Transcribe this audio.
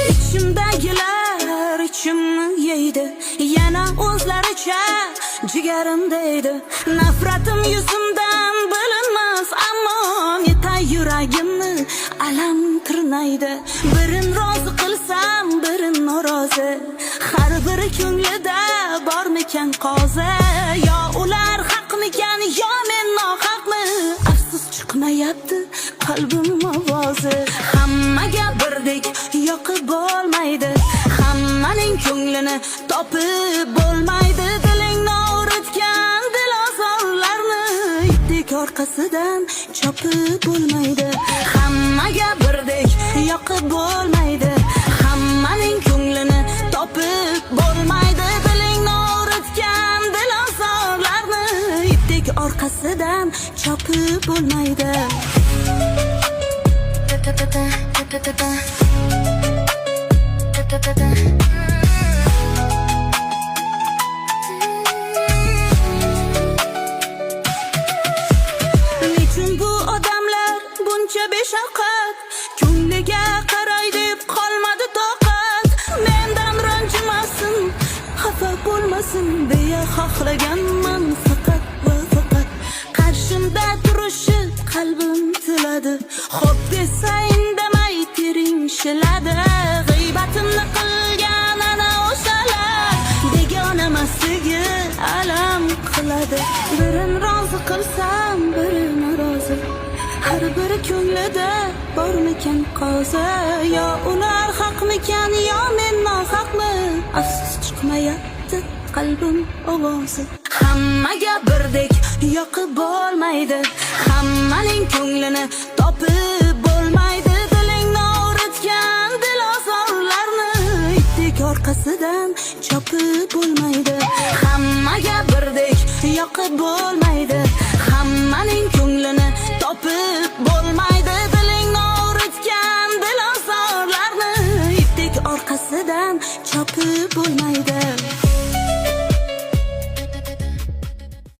İçimdagilar içimni yeydi, yana o'zlaricha jigarimdaydi. Nafratim yuzimdan bilinmas, ammo netay yuragimni alam tirnaydi. Birin rozi qilsam, birin norozi, har biri ko'nglida bormikan qozi. Yo ular haqmikan, yo men nohaqmi? Afsus chiqmayapti qalbim ovozi. Hammaga birdek yoqib bo'lmaydi, hammaning ko'nglini topib bo'lmaydi. Dilingni o'ritgan dilozorlarni ipdek orqasidan chopib bo'lmaydi. Hammaga birdek yoqib bo'lmaydi, hammaning ko'nglini topib bo'lmaydi. Dilingni o'ritgan dilozorlarni ipdek orqasidan chopib bo'lmaydi. Nechun bu odamlar buncha beshafqat? Ko'ngliga qaray deb qolmadi toqat. Mendan ranjimasin, xafa bo'lmasin deya xohlaganman faqat va faqat. Qarshimda turishi qalbim tiladi, xo'p desa indamay tering shiladi. G'iybatimni qilgan ana o'shalar begonamasligi alam qiladi. Birin rozi qilsam, birin norozi, har biri ko'nglida bormikan qozi. Yo ular haqmikan, yo men nohaqmi? Afsus chiqmayapti qalbim ovozi. Hammaga birdek yoqib bo'lmaydi, hammaning ko'nglini topib bo'lmaydi. Dilingni o'ritgan dilozorlarni ipdek orqasidan chopib bo'lmaydi. Hammaga birdek yoqib bo'lmaydi, hammaning ko'nglini topib bo'lmaydi. Dilingni o'ritgan dilozorlarni ipdek orqasidan chopib bo'lmaydi.